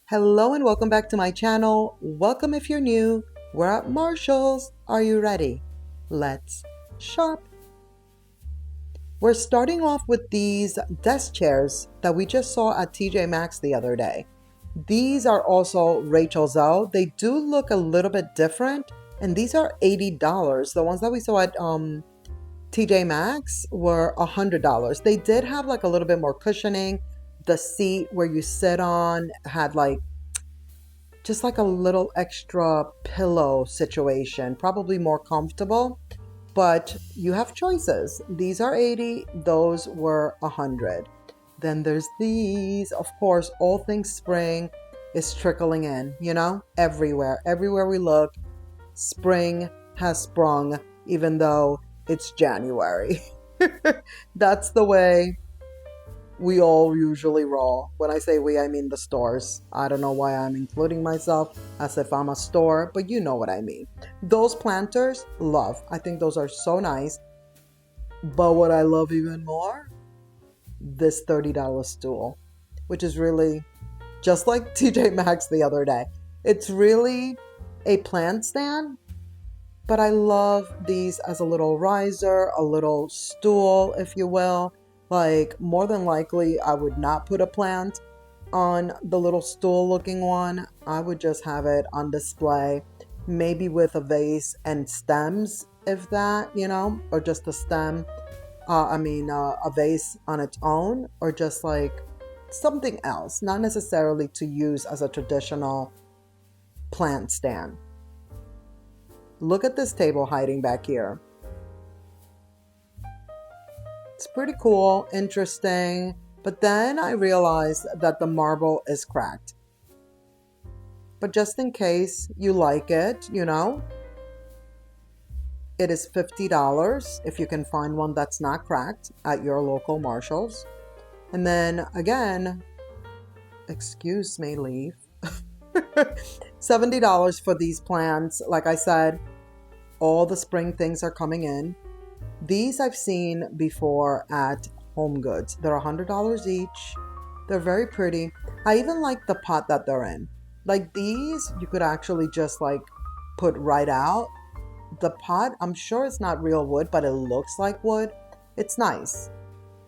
Hello and welcome back to my channel. Welcome if you're new. We're at Marshall's. Are you ready? Let's shop. We're starting off with these desk chairs that we just saw at TJ Maxx the other day. These are also Rachel Zoe. They do look a little bit different, and these are $80. The ones that we saw at TJ Maxx were $100. They did have like a little bit more cushioning. The seat where you sit on had like just like a little extra pillow situation, probably more comfortable, but you have choices. These are 80, those were 100. Then there's these, of course, all things spring is trickling in, everywhere. Everywhere we look, spring has sprung, even though it's January. That's the way we all usually roll. When I say we, I mean the stores. I don't know why I'm including myself as if I'm a store, but you know what I mean. Those planters, love. I think those are so nice. But what I love even more, this $30 stool, which is really just like TJ Maxx the other day. It's really a plant stand, but I love these as a little riser, a little stool, if you will. Like, more than likely, I would not put a plant on the little stool looking one. I would just have it on display, maybe with a vase and stems, if that, or just a stem. A vase on its own, or just like something else, not necessarily to use as a traditional plant stand. Look at this table hiding back here. It's pretty cool, interesting, but then I realized that the marble is cracked. But just in case you like it, it is $50 if you can find one that's not cracked at your local Marshall's. And then again, excuse me, leaf, $70 for these plants. Like I said, all the spring things are coming in. These I've seen before at HOMEGOODS. They're $100 each. They're very pretty. I even like the pot that they're in. Like these, you could actually just like put right out. The pot, I'm sure it's not real wood, but it looks like wood. It's nice.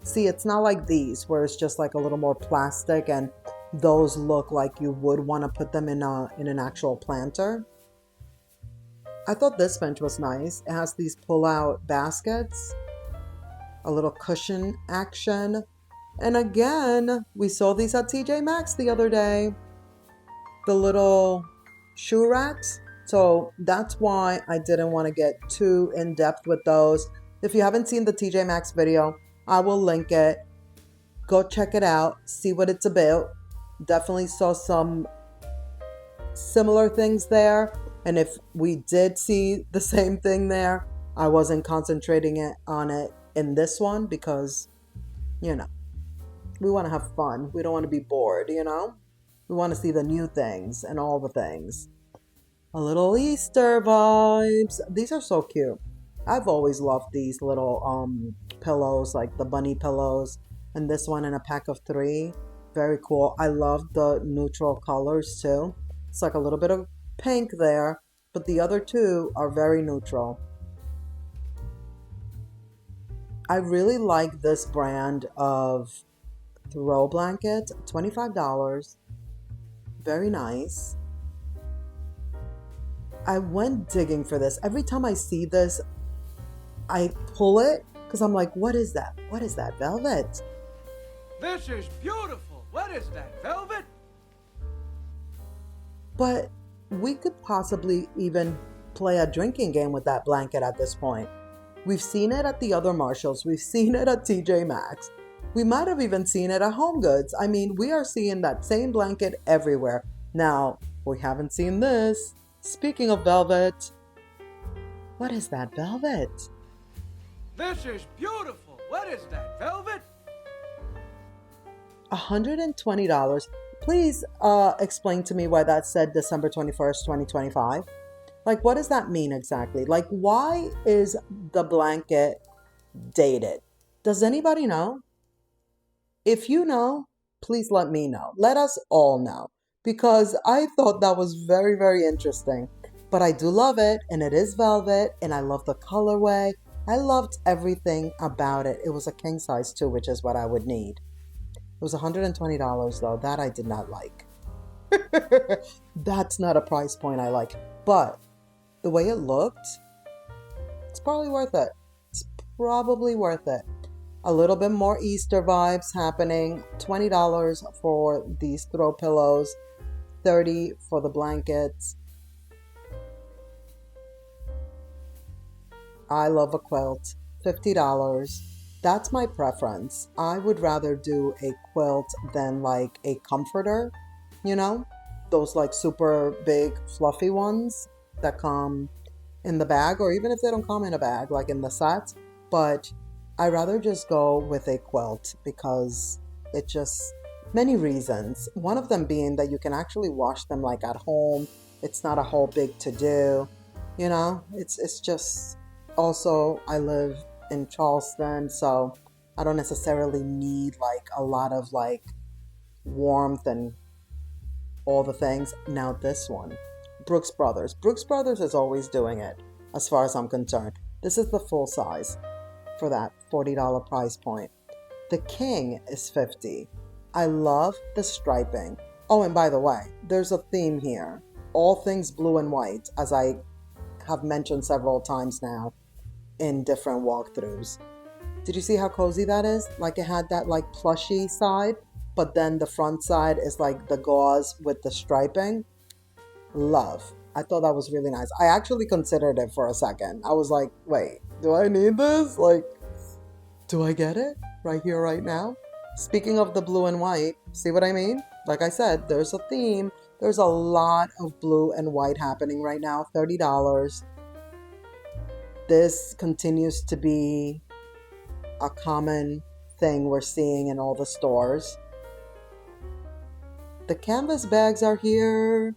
See, it's not like these where it's just like a little more plastic, and those look like you would want to put them in an actual planter. I thought this bench was nice. It has these pull-out baskets, a little cushion action. And again, we saw these at TJ Maxx the other day. The little shoe racks. So that's why I didn't want to get too in-depth with those. If you haven't seen the TJ Maxx video, I will link it. Go check it out. See what it's about. Definitely saw some similar things there. And if we did see the same thing there, I wasn't concentrating on it in this one because, we want to have fun. We don't want to be bored, We want to see the new things and all the things. A little Easter vibes. These are so cute. I've always loved these little pillows, like the bunny pillows. And this one in a pack of 3. Very cool. I love the neutral colors too. It's like a little bit of pink there, but the other two are very neutral. I really like this brand of throw blanket, $25. Very nice. I went digging for this. Every time I see this, I pull it because I'm like, what is that? What is that? Velvet? This is beautiful. What is that, velvet? But we could possibly even play a drinking game with that blanket at this point. We've seen it at the other Marshalls. We've seen it at TJ Maxx. We might have even seen it at HOMEGOODS. I mean, we are seeing that same blanket everywhere. Now, we haven't seen this. Speaking of velvet, what is that, velvet? This is beautiful. What is that, velvet? $120. Please explain to me why that said December 21st, 2025. Like, what does that mean exactly? Like, why is the blanket dated? Does anybody know? If you know, please let me know. Let us all know. because I thought that was very, very interesting. But I do love it, and it is velvet, and I love the colorway. I loved everything about it. It was a king size too, which is what I would need. It was $120 though. That I did not like. That's not a price point I like. But the way it looked, it's probably worth it. It's probably worth it. A little bit more Easter vibes happening. $20 for these throw pillows, $30 for the blankets. I love a quilt, $50. That's my preference. I would rather do a quilt than like a comforter, you know? Those like super big fluffy ones that come in the bag, or even if they don't come in a bag, like in the set. But I rather just go with a quilt because it just, many reasons. One of them being that you can actually wash them like at home. It's not a whole big to do, you know? It's just, also I live in Charleston, so I don't necessarily need like a lot of like warmth and all the things. Now this one, Brooks Brothers. Brooks Brothers is always doing it as far as I'm concerned. This is the full size for that $40 price point. The king is $50. I love the striping. Oh, and by the way, there's a theme here. All things blue and white, as I have mentioned several times now in different walkthroughs. Did you see how cozy that is? Like it had that like plushy side, but then the front side is like the gauze with the striping. Love. I thought that was really nice. I actually considered it for a second. I was like, wait, do I need this? Like, do I get it right here, right now? Speaking of the blue and white, see what I mean? Like I said, there's a theme. There's a lot of blue and white happening right now. $30. This continues to be a common thing we're seeing in all the stores. The canvas bags are here.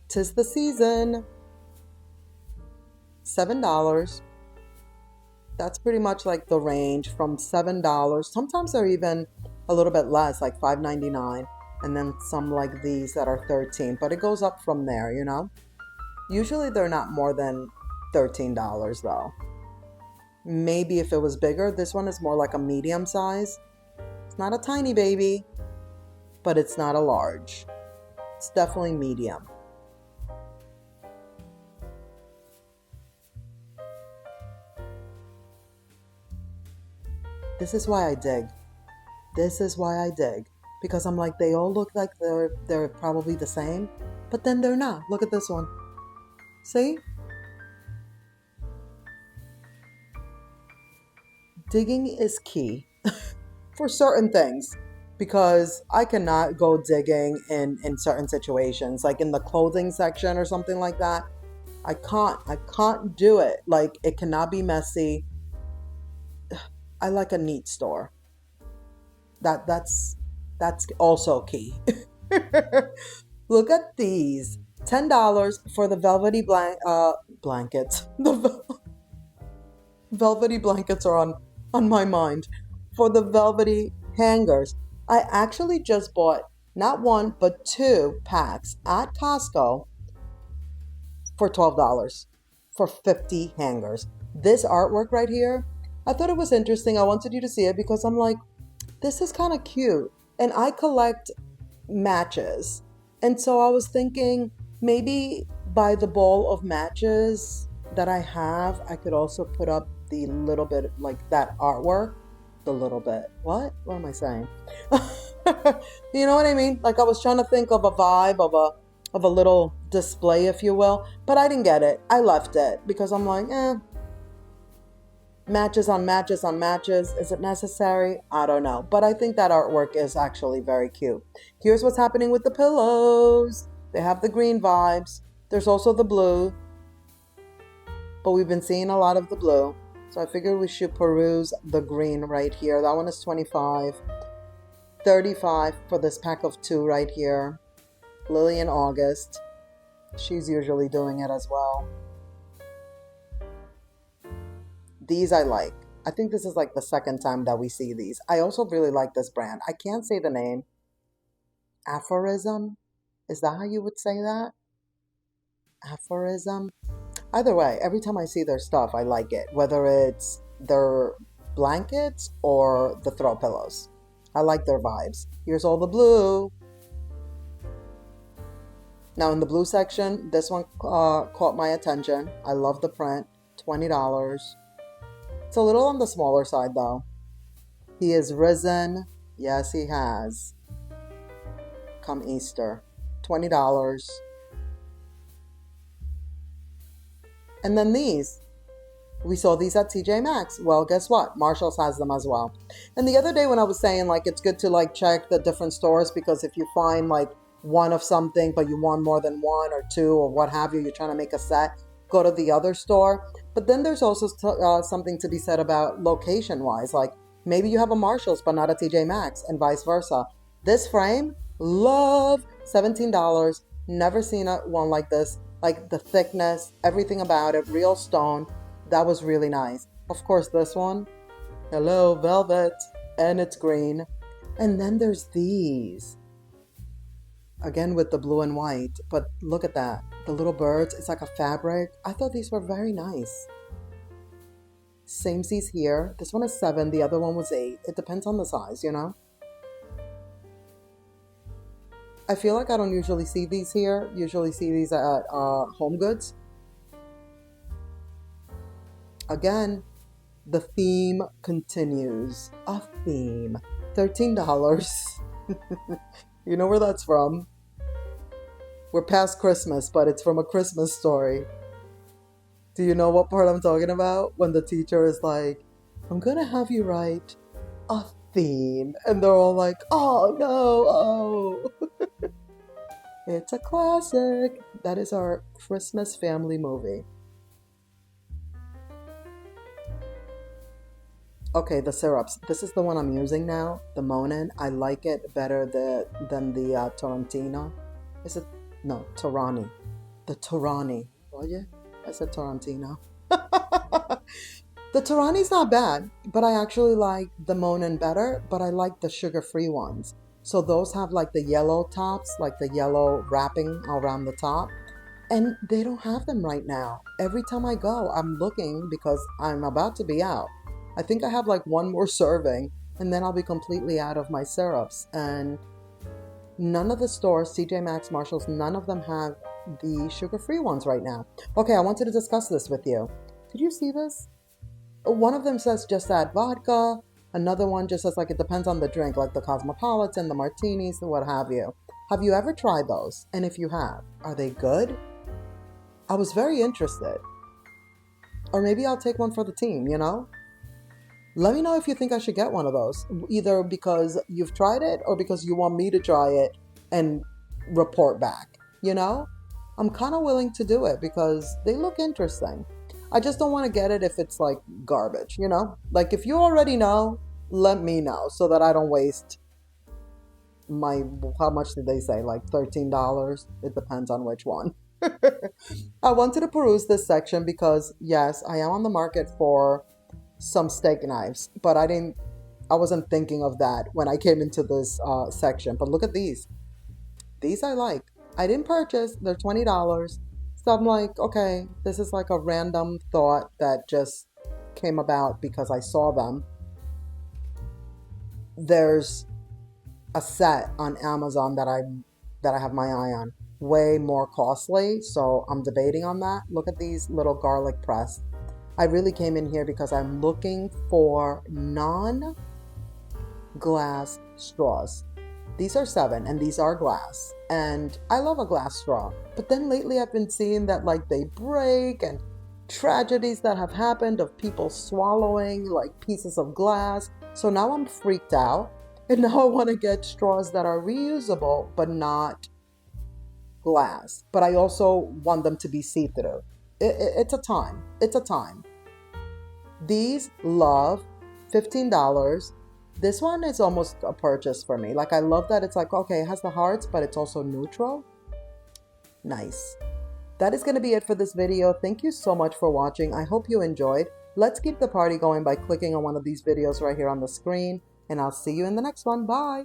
'Tis the season. $7. That's pretty much like the range from $7. Sometimes they're even a little bit less, like $5.99. And then some like these that are $13. But it goes up from there, you know? Usually they're not more than $13 though. Maybe if it was bigger. This one is more like a medium size. It's not a tiny baby, but it's not a large. It's definitely medium. This is why I dig. This is why I dig. Because I'm like, they all look like they're probably the same, but then they're not. Look at this one. See? Digging is key for certain things, because I cannot go digging in certain situations, like in the clothing section or something like that. I can't do it. Like, it cannot be messy. I like a neat store. That's also key. Look at these. $10 for the velvety blankets. The velvety blankets are on my mind. For the velvety hangers. I actually just bought not one, but 2 packs at Costco for $12 for 50 hangers. This artwork right here, I thought it was interesting. I wanted you to see it because I'm like, this is kind of cute. And I collect matches. And so I was thinking maybe by the bowl of matches that I have, I could also put up the little bit, like that artwork. The little bit. What am I saying? You know what I mean? Like, I was trying to think of a vibe of a little display, if you will, but I didn't get it. I left it because I'm like, matches on matches on matches. Is it necessary? I don't know. But I think that artwork is actually very cute. Here's what's happening with the pillows. They have the green vibes. There's also the blue, but we've been seeing a lot of the blue. So I figured we should peruse the green right here. That one is $25. $35 for this pack of 2 right here. Lily in August. She's usually doing it as well. These I like. I think this is like the second time that we see these. I also really like this brand. I can't say the name. Aphorism? Is that how you would say that? Aphorism? Either way, every time I see their stuff, I like it. Whether it's their blankets or the throw pillows. I like their vibes. Here's all the blue. Now in the blue section, this one caught my attention. I love the print. $20. It's a little on the smaller side though. He is risen. Yes, he has. Come Easter. $20. And then these. We saw these at TJ Maxx. Well, guess what? Marshall's has them as well. And the other day when I was saying like it's good to like check the different stores, because if you find like one of something but you want more than one or two or what have you, you're trying to make a set, go to the other store. But then there's also something to be said about location wise. Like maybe you have a Marshall's but not a TJ Maxx, and vice versa. This frame, love, $17. Never seen one like this. Like the thickness, everything about it, real stone. That was really nice. Of course, this one, hello, velvet, and it's green. And then there's these. Again with the blue and white, but look at that. The little birds, it's like a fabric. I thought these were very nice. Samesies here. This one is 7, the other one was 8. It depends on the size, you know? I feel like I don't usually see these here. Usually see these at HOMEGOODS. Again, the theme continues. A theme. $13. You know where that's from? We're past Christmas, but it's from A Christmas Story. Do you know what part I'm talking about? When the teacher is like, I'm gonna have you write a theme. And they're all like, oh no, oh. It's a classic. That is our Christmas family movie. Okay, the syrups. This is the one I'm using now, the Monin. I like it better than the Tarantino. Is it? No, Torani. The Torani. Oye, I said Tarantino. The Torani's not bad, but I actually like the Monin better, but I like the sugar-free ones. So those have like the yellow tops, like the yellow wrapping around the top. And they don't have them right now. Every time I go, I'm looking because I'm about to be out. I think I have like one more serving and then I'll be completely out of my syrups. And none of the stores, TJ Maxx, Marshalls, none of them have the sugar-free ones right now. Okay, I wanted to discuss this with you. Did you see this? One of them says just add vodka. Another one just says like it depends on the drink, like the Cosmopolitan, the martinis, and what have you. Have you ever tried those? And if you have, are they good? I was very interested. Or maybe I'll take one for the team, you know? Let me know if you think I should get one of those, either because you've tried it or because you want me to try it and report back, you know? I'm kind of willing to do it because they look interesting. I just don't want to get it if it's like garbage, you know? Like if you already know, let me know so that I don't waste my, how much did they say? Like $13? It depends on which one. I wanted to peruse this section because yes, I am on the market for some steak knives, but I wasn't thinking of that when I came into this section. But look at these. These I like. I didn't purchase. They're $20. So I'm like, okay, this is like a random thought that just came about because I saw them. There's a set on Amazon that I have my eye on. Way more costly, so I'm debating on that. Look at these little garlic press. I really came in here because I'm looking for non-glass straws. These are 7 and these are glass. And I love a glass straw. But then lately I've been seeing that like they break and tragedies that have happened of people swallowing like pieces of glass. So now I'm freaked out. And now I want to get straws that are reusable but not glass. But I also want them to be see-through. It's a time. It's a time. These love $15. This one is almost a purchase for me. Like I love that it's like, okay, it has the hearts, but it's also neutral. Nice. That is going to be it for this video. Thank you so much for watching. I hope you enjoyed. Let's keep the party going by clicking on one of these videos right here on the screen. And I'll see you in the next one. Bye.